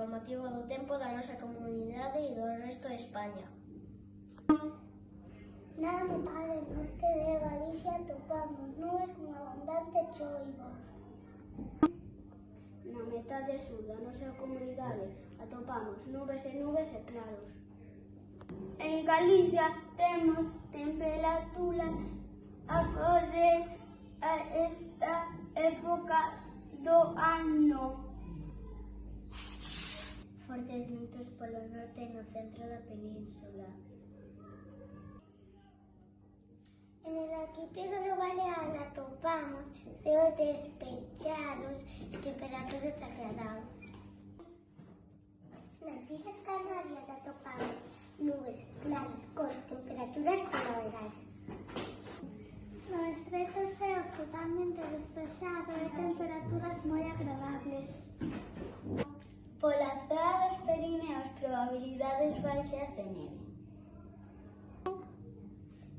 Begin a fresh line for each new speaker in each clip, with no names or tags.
motivo do tempo da nosa comunidade e do resto de España.
Na metade norte de Galicia atopamos nubes con abundante choiva.
Na metade sur da nosa comunidade atopamos nubes e claros.
En Galicia temos temperatura acordes a esta época do ano.
Fortes ventos polo norte e no centro da península.
En el arquipélago balear atopamos ceos despechados e temperaturas agradables. Nas Illas Canarias atopamos nubes claras con temperaturas primaverais. No estreito ceos totalmente despexado e temperaturas moi agradables.
Pola zona dos Pirineos, probabilidades baixas de neve.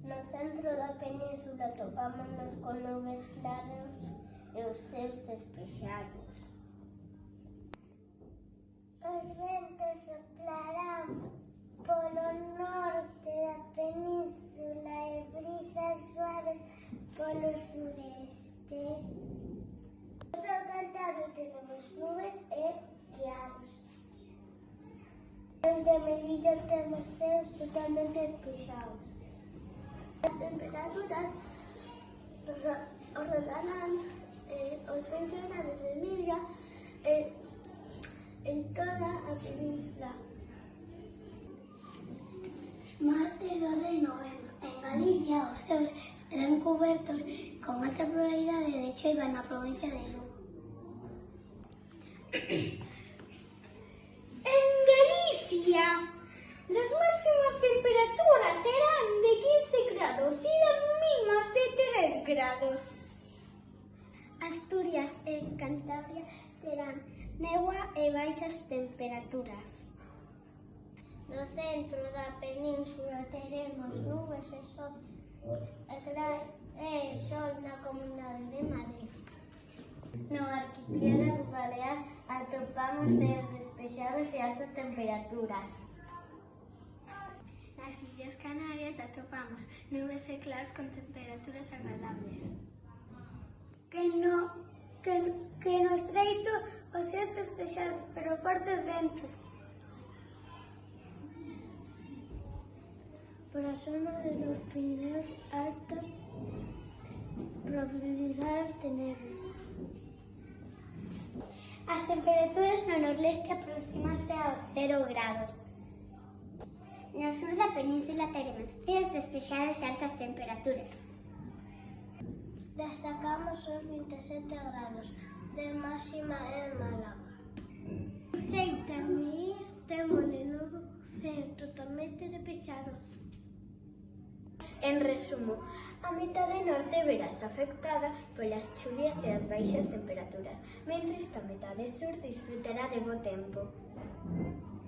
No centro da península topámonos con nubes claras e os ceos despexados. Os ventos soplarán polo norte da península e brisas suaves polo sureste. Nos Cantábrico tenemos nubes e claros. Desde Melilla temos ceos totalmente despexados. As temperaturas ordenarán os 20 grados de media en toda a península. Martes 2 de novembro. En Galicia os ceos estarán cubertos con alta probabilidade de choiva na provincia de Lugo. En Galicia las máximas temperaturas serán de 15 grados y las mínimas de 3 grados. Asturias e Cantabria terán néboa e baixas temperaturas. No centro da península teremos nubes e sol na Comunidade de Madrid. No arquipélago balear atopamos ceos despexados e altas temperaturas. Nas Illas Canarias atopamos nubes e claros con temperaturas agradables. Que no estreito os ceos despexados, pero fortes ventos. Por a zona de los Pirineos altas probabilidades de neve. As temperaturas no nordeste aproximanse aos 0 grados. No sur da península teremos ceos despexados e altas temperaturas. Destacamos os 27 grados de máxima en Málaga. Ceuta e Melilla temos de novo ceos totalmente despejados.
En resumo, a metade norte verás afectada polas chuvias e as baixas temperaturas, mentres que a metade sur disfrutará de bo tempo.